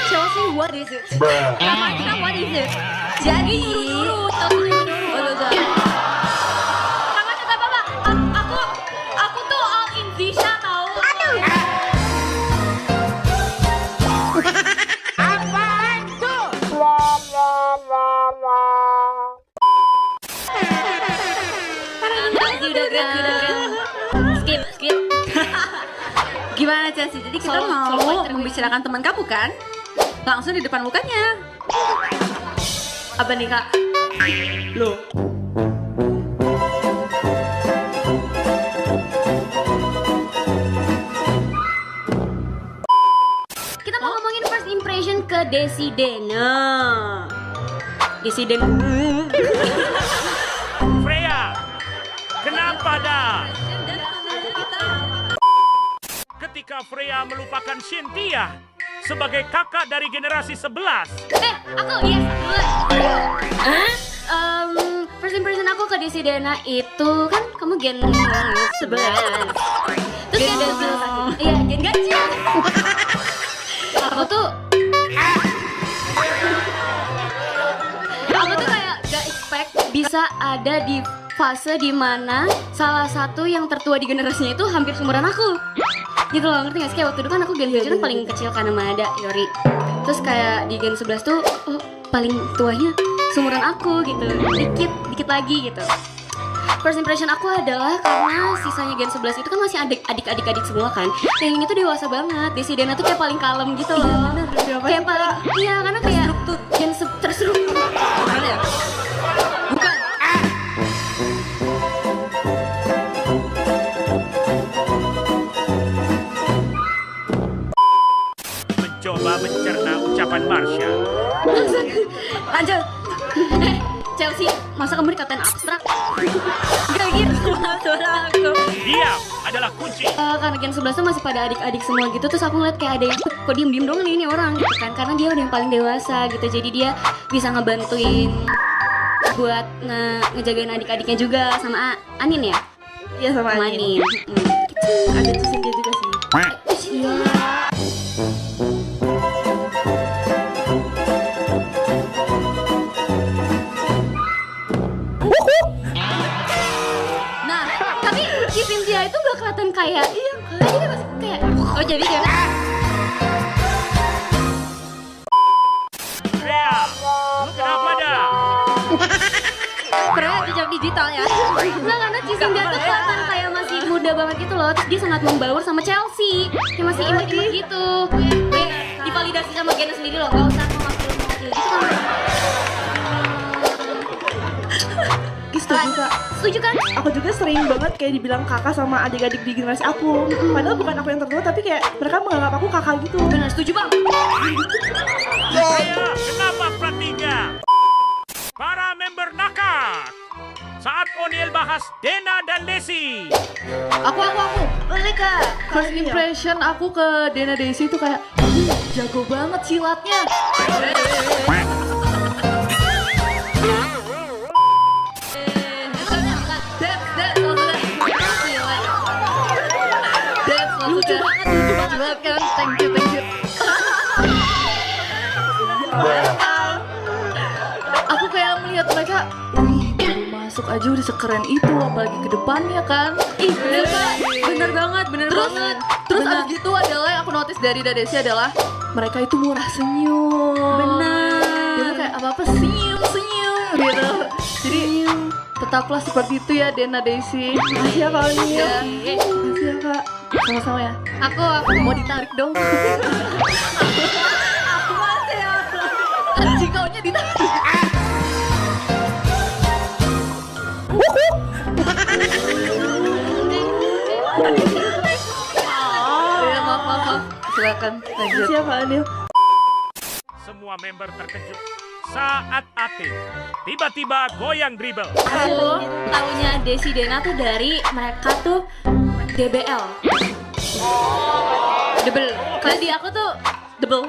Chelsea, what is it? Katrina, what is it? Jadi aku tuh all in Disha tahu. Udah keren. Skip. Gimana Chelsea? Jadi kita mau membicarakan teman kamu kan? Langsung di depan mukanya. Apa nih Kak? Loh. Kita mau ngomongin first impression ke Desidena. Desidena. Freya, kenapa dah? Ketika Freya melupakan Cynthia sebagai kakak dari generasi 11. Aku yes. First impression aku ke Desidena itu kan kamu gen 11. Terus gen 11. Iya, gen gajah. Aku tuh kayak gak expect bisa ada di fase dimana salah satu yang tertua di generasinya itu hampir seumuran aku. Gitu loh, ngerti gak sih? Kayak waktu itu kan aku gen 7 kan paling kecil karena ada Yori. Terus kayak di gen 11 tuh paling tuanya seumuran aku gitu. Dikit lagi gitu. First impression aku adalah karena sisanya gen 11 itu kan masih adik-adik semua kan. Yang ini tuh dewasa banget. Desidena tuh kayak paling kalem gitu loh. Iya bener. Kayak paling, iya karena kayak gen terstruktur. Gimana ya? Bukan. kamu dikatain abstrak. Gak gitu suara aku. Diam adalah kunci. Karena Gen 11 tuh masih pada adik-adik semua gitu, terus aku ngeliat kayak ada yang kok diem-diem dong nih ini orang gitu kan, karena dia udah yang paling dewasa gitu, jadi dia bisa ngebantuin buat ngejagain adik-adiknya juga sama Anin ya. Iya sama Anin. Ada Cisin dia juga sih. Iya. Nah, tapi si Cynthia itu gak kelihatan kayak tadi dia masih kayak oh jadi dia Rea, lu kenapa dah? Pernah jejak digital ya. Nah, karena si Cynthia tuh kelihatan kayak masih muda banget gitu loh. Terus dia sangat membaur sama Chelsea, kayak masih imut-imut gitu. Divalidasi sama Gena sendiri loh, gak usah mewakili gitu kan. Setuju kak. Setuju kan? Aku juga sering banget kayak dibilang kakak sama adik-adik di generasi aku. Padahal bukan aku yang tertua, tapi kayak mereka menganggap aku kakak gitu. Benar, setuju bang. Saya kenapa Pratiga? Para member Nakak. Saat Oniel bahas Dena dan Desi. Aku. Boleh kak. First impression aku ke Dena Desi itu kayak jago banget silatnya. Lucu banget kan. Thank you. Aku kayak melihat mereka, baru masuk aja udah sekeren itu, apalagi ke depannya kan. Ih, bener banget. Terus abis gitu adalah yang aku notice dari Desi adalah mereka itu murah senyum. Bener. Dia tuh kayak apa-apa senyum gitu. Jadi tetaplah seperti itu ya Dena Desi. Makasih ya kak Oni. Makasih ya kak. Sama-sama ya. Aku Mau ditarik dong. Aku masih ya. Anjing kaunya ditarik. Ya maaf. Silakan lanjut. Siapa Anil? Semua member terkejut saat Atin tiba-tiba goyang dribble. Aku taunya Desi Dena tuh dari mereka tuh DBL. Double. Kalau di aku tuh double.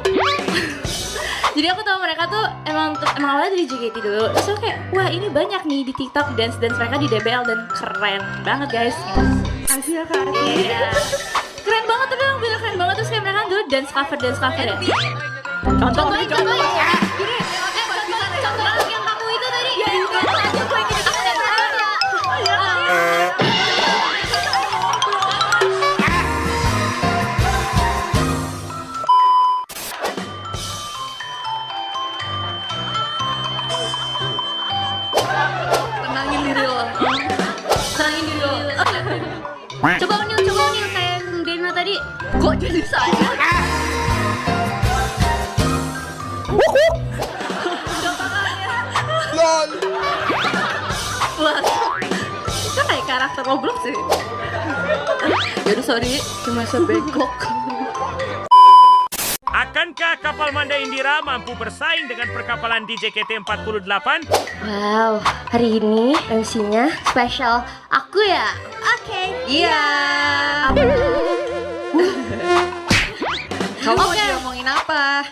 Jadi aku tahu mereka tuh emang awalnya dari JKT dulu. Terus aku kayak wah ini banyak nih di TikTok dance mereka di DBL dan keren banget guys. Makasih ya kak Ati. Iya. Keren banget tapi emang bener keren banget, terus kayak mereka dulu dance cover ya. Contohnya ya. Gini, contohnya yang kamu itu tadi. Ya aja gue gini Tenangin diri lo. Coba Unil kayak Dena tadi. Kok jadi saya? LOL. Wah, itu kayak karakter Roblox sih. Yaudah sorry, cuma sebengkok. Akankah kapal Manda Indira mampu bersaing dengan perkapalan di JKT48? Wow, hari ini MC-nya spesial aku ya. Oke. Iya. Kamu mau ngomongin apa?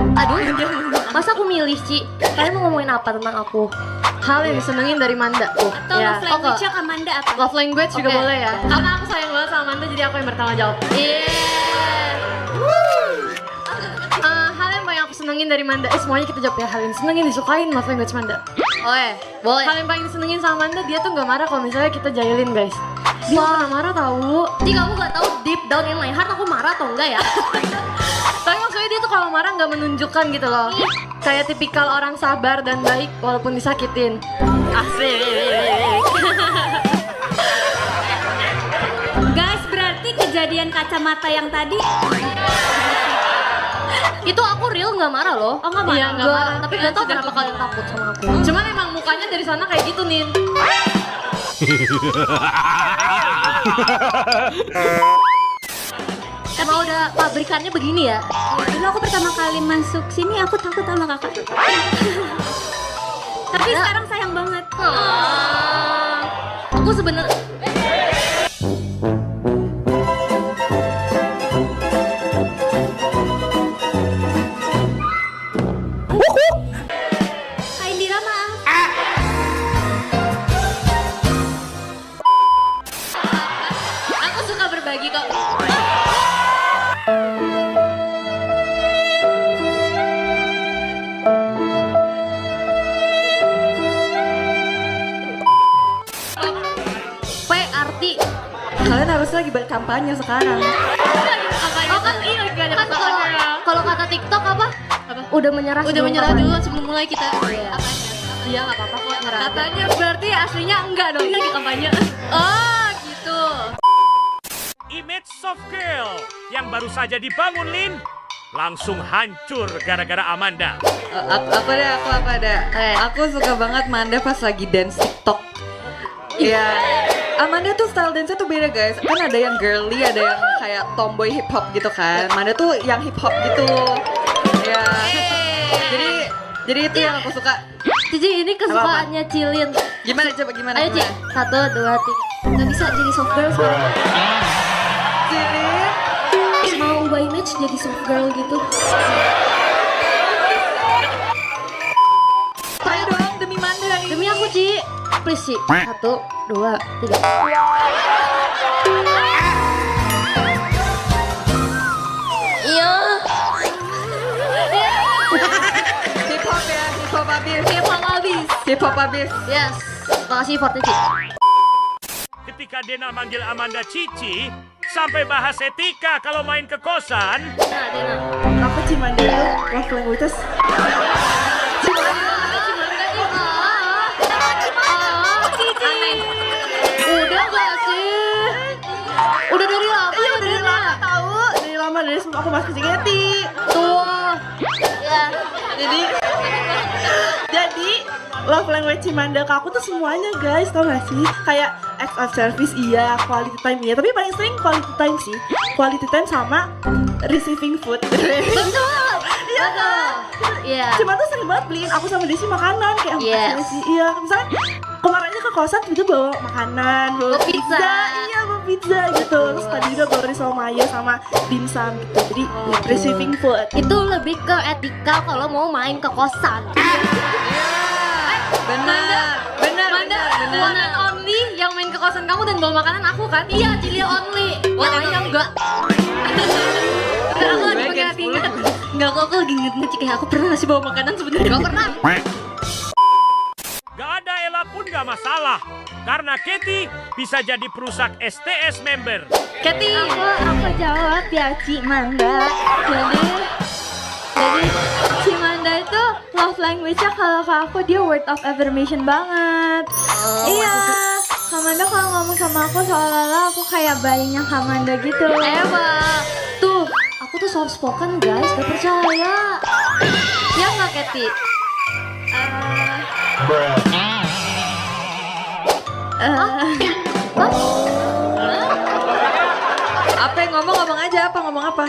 Aduh, masa aku milih Ci? Kalian mau ngomongin apa tentang aku? Hal yang disenengin dari Manda. Atau love language-nya ke Amanda atau? Love language juga boleh ya. Karena aku sayang banget sama Amanda, jadi aku yang bertanggung jawab. Hal yang paling aku senengin dari Manda. Semuanya kita jawab ya. Hal yang senengin, disukain, love language Manda. Boleh. Hal yang paling disenengin sama Manda, dia tuh gak marah kalau misalnya kita jahilin guys. Dia gak pernah marah tau. Jadi kamu gak tahu deep down in my heart aku marah atau enggak ya? Tapi maksudnya dia tuh kalau marah gak menunjukkan gitu loh. Kayak tipikal orang sabar dan baik walaupun disakitin. Asik. Guys, berarti kejadian kacamata yang tadi itu aku real nggak marah loh. Oh nggak marah? Iya, nggak marah. Tapi Tapi nggak tahu kenapa kalian takut sama aku. Cuman emang mukanya dari sana kayak gitu Nin. Emang udah pabrikannya begini ya. Dulu aku pertama kali masuk sini aku takut sama kakak. Tapi sekarang sayang banget. Aku sebenarnya Kak Indira maaf. Aku suka berbagi kok. P arti. Kalian harusnya lagi berkampanye sekarang. Oh kan iya kan kalau kata TikTok apa? Udah menyerah. Udah menyerah dulu sebelum mulai kita. Iya nggak apa-apa kok nyerah. Katanya berarti aslinya enggak dong. Ini lagi kampanye. Oh gitu. Image soft girl yang baru saja dibangun Lin langsung hancur gara-gara Amanda. Apa deh? Aku suka banget Manda pas lagi dance TikTok. Iya. Amanda tuh style dance-nya tuh beda guys. Kan ada yang girly, ada yang kayak tomboy hip hop gitu kan. Manda tuh yang hip hop gitu. Ya. Jadi itu yang aku suka. Cici ini kesukaannya Cilin. Gimana coba gimana? Ayo Ci, 1, 2, 3. Gak bisa jadi soft girl sekarang. Cilin mau ubah image jadi soft girl gitu. Ayo dong demi Manda ini. Demi aku Ci. Please Ci. 1, 2, 3. Iya. Hip hop ya, hip hop abis. Hip hop abis. Yes. Makasih Fortnya Ci. Ketika Dena manggil Amanda Cici, sampai bahas etika kalau main ke kosan. Nah, Dena. Apa Cimanda itu? Love languages. Udah gak sih? Udah dari lama. Iya dari lama tahu. Dari lama dari sebelum aku masuk JKT. Tuh. Ya. Jadi love language Cimanda ke aku tuh semuanya guys, tau gak sih? Kayak acts of service iya, quality time iya, tapi paling sering quality time sih. Quality time sama receiving food. Betul. Iya kan? Iya. Cuma tuh sering banget beliin aku sama Desi makanan kayak Yes. sih. Iya, misalnya kemarinnya ke kosan itu bawa makanan, bawa pizza. Iya, bawa pizza gitu. Terus tadi juga bawa risol mayo sama dimsum gitu. Jadi receiving food. Itu lebih ke etika kalau mau main ke kosan. Benar. One and only yang main ke kosan kamu dan bawa makanan aku kan? Iya, Cilia only. Yang lainnya enggak. Aku lagi pakai hati ingat. Enggak kok, aku lagi inget kayak aku pernah ngasih bawa makanan sebenarnya. Enggak pernah. Gak ada Ella pun gak masalah. Karena Katy bisa jadi perusak STS member. Katy. Aku jawab ya Cimanda. Jadi Cimanda itu love language-nya kalau ke aku dia word of affirmation banget. Iya. Kamanda kalau ngomong sama aku seolah-olah aku kayak bayinya Kamanda gitu. Tuh, aku tuh soft spoken guys, gak percaya. Ya nggak Katy? Apa yang ngomong aja ngomong apa?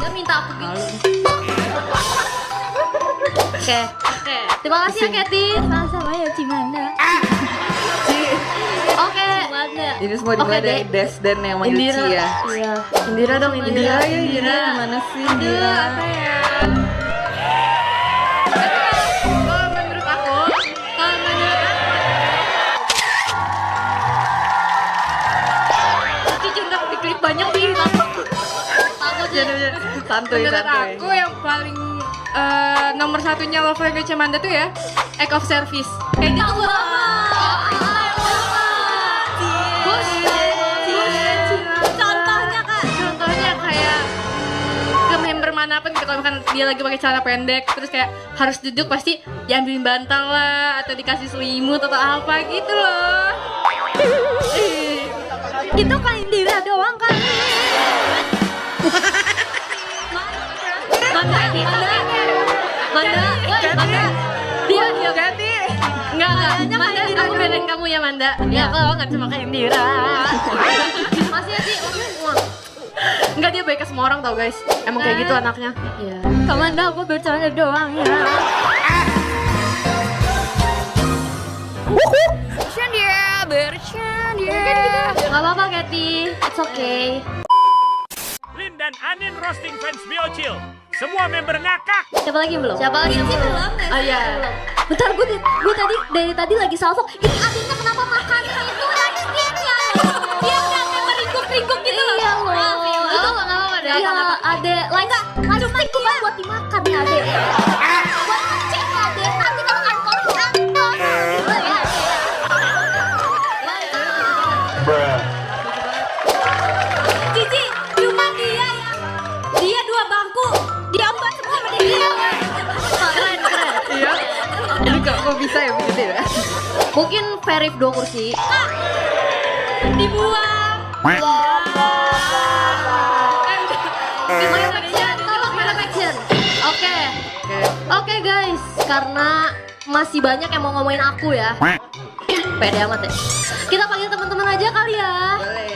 Dia minta aku gitu. Oke. Terima kasih ya Katy. Sama-sama ya Cimanda. Oke. Ini semua dimulai dari Des dan yang manggil Ci ya. Iya. Indira dong, Indira. Indira gimana sih Indira? Apa ya? Kalau menurut aku Cici udah diklip banyak sih. Aku santuy. Menurut aku yang paling nomor satunya love language Amanda tuh ya act of service. Kayak gitu. Contohnya Kak. Contohnya kayak ke member manapun gitu, kalau misalkan dia lagi pakai celana pendek terus kayak harus duduk pasti diambilin bantal lah atau dikasih selimut atau apa gitu loh. Itu kan Indira doang kan. Manda. Dia ganti. Enggak. Manda, aku bedain kamu ya Manda. Ya kalau nggak cuma kayak Indira. Masih ya Ci. Enggak, dia baik ke semua orang tau guys. Emang kayak gitu anaknya. Iya. Kamanda aku bercanda doang ya. Bercanda. Gak apa-apa, Kathy. It's okay. Lin dan Anin roasting fans Biocil. Semua member ngakak. Siapa lagi yang belum? Oh iya. Bentar, gue dari tadi lagi salvo. Ini adiknya kenapa makannya itu dari dia? Dia udah kayak meringkuk-ringkuk gitu loh. Iya loh. Itu gak apa-apa deh. Iya, adek. Cuma itu kan buat dimakan ya, adek. Buat cek adek. Nanti kalau angkot angkot. Gitu ya. Cici, cuma dia ya. Dia 2 bangku. Dia 4 semua sama dia. Keren. Iya. Ini kok bisa ya begitu ya? Mungkin Verif 2 kursi. Dibuang. Tolong film action. Oke guys, karena masih banyak yang mau ngomongin aku ya. Pede amat ya. Kita panggil teman-teman aja kali ya. Boleh.